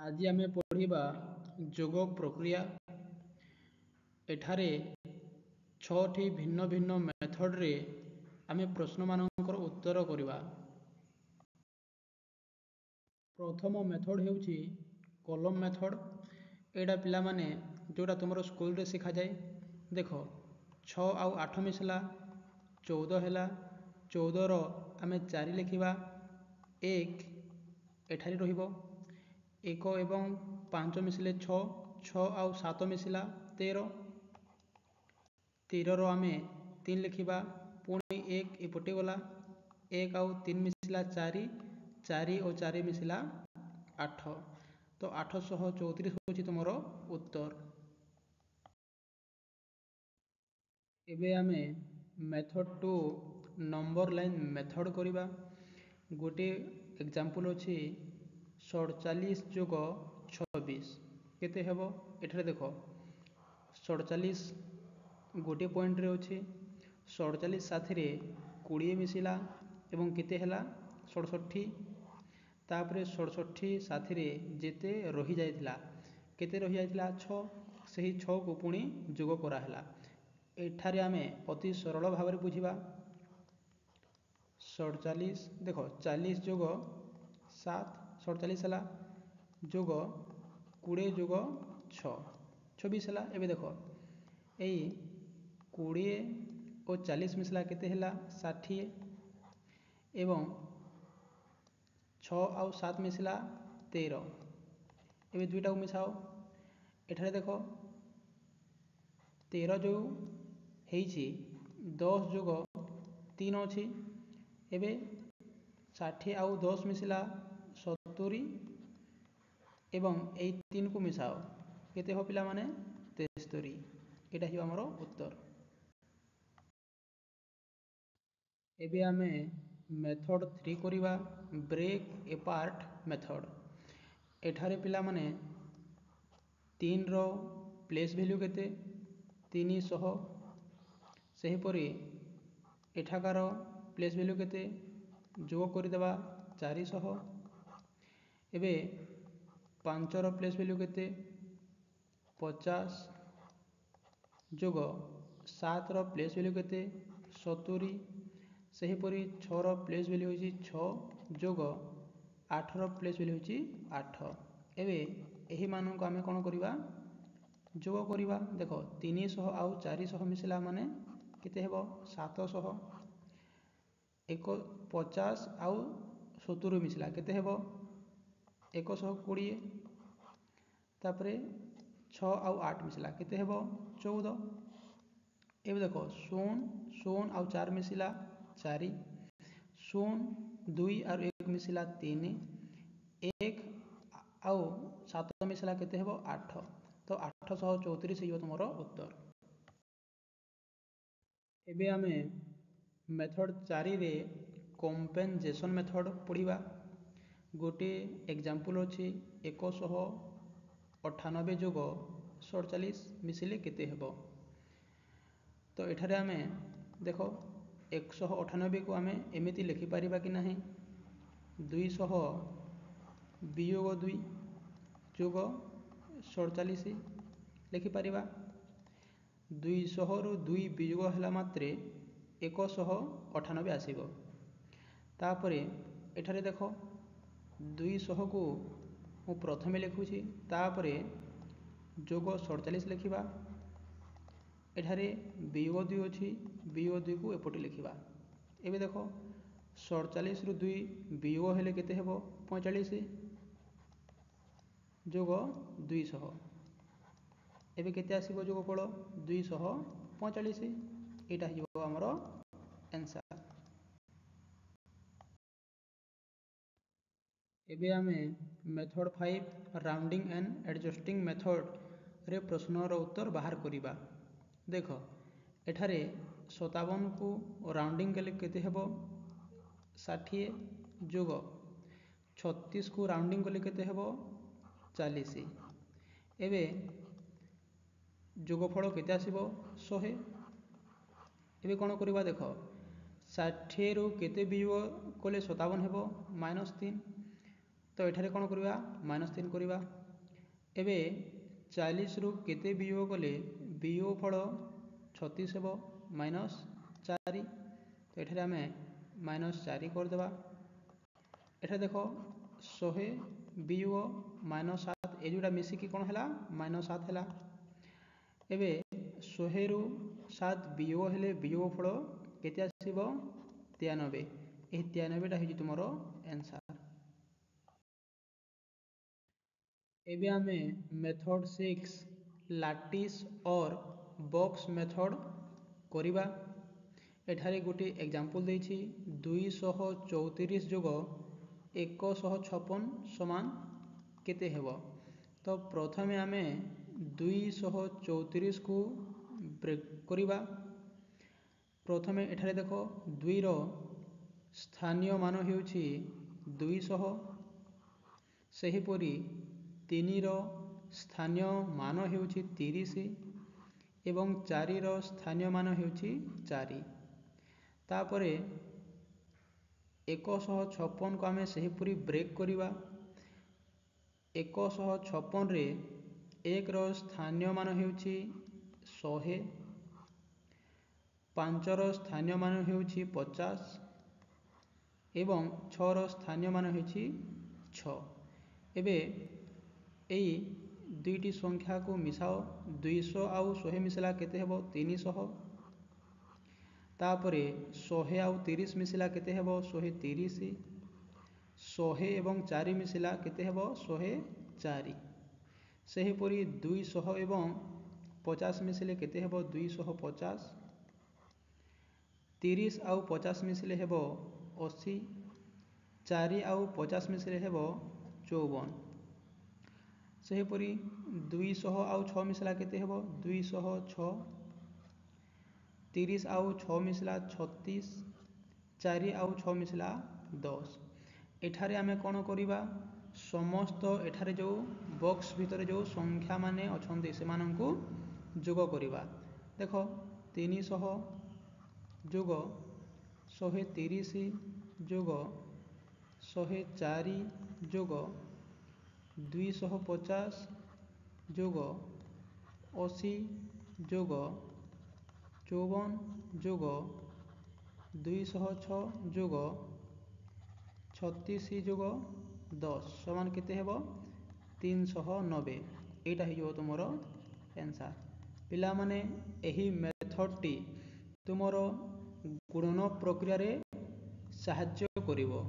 ଆଜି ଆମେ ପଢ଼ିବା ଯୋଗ ପ୍ରକ୍ରିୟା। ଏଠାରେ 6ଟି ଭିନ୍ନ ଭିନ୍ନ ମେଥଡ଼ରେ ଆମେ ପ୍ରଶ୍ନମାନଙ୍କର ଉତ୍ତର କରିବା। ପ୍ରଥମ ମେଥଡ଼ ହେଉଛି କଲମ ମେଥଡ଼। ଏଇଟା ପିଲାମାନେ ଯେଉଁଟା ତୁମର ସ୍କୁଲରେ ଶିଖାଯାଏ। ଦେଖ 6 ଆଉ 8 ମିଶିଲା 14 ହେଲା। 14ର ଆମେ 4 ଲେଖିବା। 1 ଏଠାରେ ରହିବ। 1 ଏବଂ 5 ମିଶିଲେ 6, 6 ଆଉ 7 ମିଶିଲା 13। 13ର ଆମେ 3 ଲେଖିବା। ପୁଣି 1 ଏପଟେ ଗଲା। 1 ଆଉ 3 ମିଶିଲା 4, 4 ଓ 4 ମିଶିଲା 8। ତ 834 ହେଉଛି ତୁମର ଉତ୍ତର। ଏବେ ଆମେ ମେଥଡ଼ 2 ନମ୍ବର ଲାଇନ୍ ମେଥଡ଼ କରିବା। ଗୋଟିଏ ଏକ୍ଜାମ୍ପଲ୍ ଅଛି 47 ଯୋଗ 26 କେତେ ହେବ? ଏଠାରେ ଦେଖ 47 ଗୋଟିଏ ପଏଣ୍ଟରେ ଅଛି। 47 ସାଥିରେ 20 ମିଶିଲା ଏବଂ କେତେ ହେଲା 67। ତାପରେ 67 ସାଥିରେ ଯେତେ ରହିଯାଇଥିଲା, କେତେ ରହିଯାଇଥିଲା 6, ସେହି 6କୁ ପୁଣି ଯୋଗ କରାହେଲା। ଏଠାରେ ଆମେ ଅତି ସରଳ ଭାବରେ ବୁଝିବା। 47 ଦେଖ 40 ଯୋଗ 7 47 ହେଲା, ଯୋଗ 20 ଯୋଗ 6 26 ହେଲା। ଏବେ ଦେଖ ଏଇ 20 ଓ 40 ମିଶିଲା କେତେ ହେଲା 60 ଏବଂ 6 ଆଉ 7 ମିଶିଲା 13। ଏବେ ଦୁଇଟାକୁ ମିଶାଅ। ଏଠାରେ ଦେଖ 13 ଯେଉଁ ହେଇଛି 10 ଯୋଗ 3 ଅଛି। ଏବେ 60 ଆଉ 10 ମିଶିଲା 70 ଏବଂ ଏଇ 3କୁ ମିଶାଅ କେତେ ହେବ ପିଲାମାନେ 73। ଏଇଟା ହିଁ ଆମର ଉତ୍ତର। ଏବେ ଆମେ ମେଥଡ଼ 3 କରିବା ବ୍ରେକ୍ ଏପାର୍ଟ ମେଥଡ଼। ଏଠାରେ ପିଲାମାନେ 3ର ପ୍ଲେସ୍ ଭ୍ୟାଲ୍ୟୁ କେତେ 300। ସେହିପରି ଏଠାକାର ପ୍ଲେସ୍ ଭ୍ୟାଲ୍ୟୁ କେତେ ଯୋଗ କରିଦେବା 400। ଏବେ 5ର ପ୍ଲେସ୍ ଭ୍ୟାଲ୍ୟୁ କେତେ 50 ଯୋଗ 7ର ପ୍ଲେସ୍ ଭ୍ୟାଲ୍ୟୁ କେତେ 70। ସେହିପରି 6ର ପ୍ଲେସ୍ ଭ୍ୟାଲ୍ୟୁ ହେଉଛି 6 ଯୋଗ 8ର ପ୍ଲେସ୍ ଭ୍ୟାଲ୍ୟୁ ହେଉଛି 8। ଏବେ ଏହିମାନଙ୍କୁ ଆମେ କ'ଣ କରିବା ଯୋଗ କରିବା। ଦେଖ 300 ଆଉ 400 ମିଶିଲା ମାନେ କେତେ ହେବ 700। 50 ଆଉ 70 ମିଶିଲା କେତେ ହେବ 120। ତାପରେ 6 ଆଉ 8 ମିଶିଲା କେତେ ହେବ 14। ଏବେ ଦେଖ 0 0 ଆଉ 4 ମିଶିଲା 4, 0 2 ଆଉ 1 ମିଶିଲା 3, 1 ଆଉ 7 ମିଶିଲା କେତେ ହେବ 8। ତ 834 ହେଇଯିବ ତୁମର ଉତ୍ତର। ଏବେ ଆମେ ମେଥଡ଼ 4ରେ କମ୍ପେନସେସନ୍ ମେଥଡ଼ ପଢ଼ିବା। ଗୋଟିଏ ଏକ୍ଜାମ୍ପଲ୍ ଅଛି 198 ଯୋଗ 47 ମିଶିଲେ କେତେ ହେବ? ତ ଏଠାରେ ଆମେ ଦେଖ 198କୁ ଆମେ ଏମିତି ଲେଖିପାରିବା କି ନାହିଁ 200 ବିଯୋଗ 2 ଯୋଗ 47 ଲେଖିପାରିବା। 200ରୁ 2 ବିଯୋଗ ହେଲା ମାତ୍ରେ 198 ଆସିବ। ତାପରେ ଏଠାରେ ଦେଖ 200କୁ ମୁଁ ପ୍ରଥମେ ଲେଖୁଛି, ତାପରେ ଯୋଗ 47 ଲେଖିବା। ଏଠାରେ ବିଯୋଗ 2 ଅଛି, ବିଯୋଗ 2କୁ ଏପଟେ ଲେଖିବା। ଏବେ ଦେଖ 47ରୁ 2 ବିଯୋଗ ହେଲେ କେତେ ହେବ 45 ଯୋଗ 200। ଏବେ କେତେ ଆସିବ ଯୋଗଫଳ 245। ଏଇଟା ହେଇଯିବ ଆମର ଆନ୍ସର୍। ଏବେ ଆମେ ମେଥଡ଼ 5 ରାଉଣ୍ଡିଂ ଆଣ୍ଡ ଆଡ଼ଜଷ୍ଟିଂ ମେଥଡ଼ରେ ପ୍ରଶ୍ନର ଉତ୍ତର ବାହାର କରିବା। ଦେଖ ଏଠାରେ 57କୁ ରାଉଣ୍ଡିଂ କଲେ କେତେ ହେବ 60 ଯୋଗ 36କୁ ରାଉଣ୍ଡିଂ କଲେ କେତେ ହେବ 40। ଏବେ ଯୋଗଫଳ କେତେ ଆସିବ 100। ଏବେ କ'ଣ କରିବା ଦେଖ 60ରୁ କେତେ ବିଯୋଗ କଲେ 57 ହେବ -3, तो एठारे कौन करवा -3 करवा। एबे 40 रु केते वियोग कले वियोग फल 36 हेबो -4। तो एठारे आमे -4 करदेबा। एठा देखो 100 वियोग -7 ए जोड़ा मिसिकी कौन है -7 है। एबे 100 रु 7 वियोग हेले वियोग फल केते आसीबो 93। ए 93टा होची तुमरो आंसर। एबे आमे मेथड 6 लाटिस और बॉक्स मेथड करिबा। एठारे गोटे एग्जांपल देछि 234 जोग 156 समान केते हेबो। तो प्रथमे आमे 234 को ब्रेक करिबा। प्रथमे एठारे देखो 2 रो स्थानीय मान हेउछि 200, सेहीपरि 3 रो स्थानीय मान हेउछि 30 एवं 4 रो स्थानीय मान हेउछि 4। तापरे 156 को आमे सेहीपरि ब्रेक करिबा। 156 रे 1 रो स्थानीय मान हेउछि 100, 5 रो स्थानीय मान हेउछि 50 एवं 6 रो स्थानीय मान हेउछि 6। एबे एई दुईटी संख्या को मिसाओ। 200 आउ 100 मिसला केते हेबो 300। तापरे 100 आउ 30 मिसला केते हेबो 130। 100 एवं 4 मिसला केते हेबो 104। सेहीपरि 200 एवं 50 मिसले केते हेबो 250। 30 आउ 50 मिसले हेबो 80। 4 आउ 50 मिसले हेबो 54। सेहीपरि 200 आउ 6 मिसला केते हेबो 206। 30 आउ 6 मिसला 36। 4 आउ 6 मिसला 10। एठारे आमे कौन करिबा समस्त एठारे जो बॉक्स भितरे जो संख्या माने अछंती से माननकु जोग करिबा। देखो 300 जोग 130 जोग 104 जोग 250 जोग 80 जोग 54 जोग 206 जोग 36 जोग 10 समान केते हेबो 390। एटा ही जो तुमरो आंसर। पिला माने एही मेथड टी तुमरो गुणन प्रक्रिया रे साहाय्य करिवो।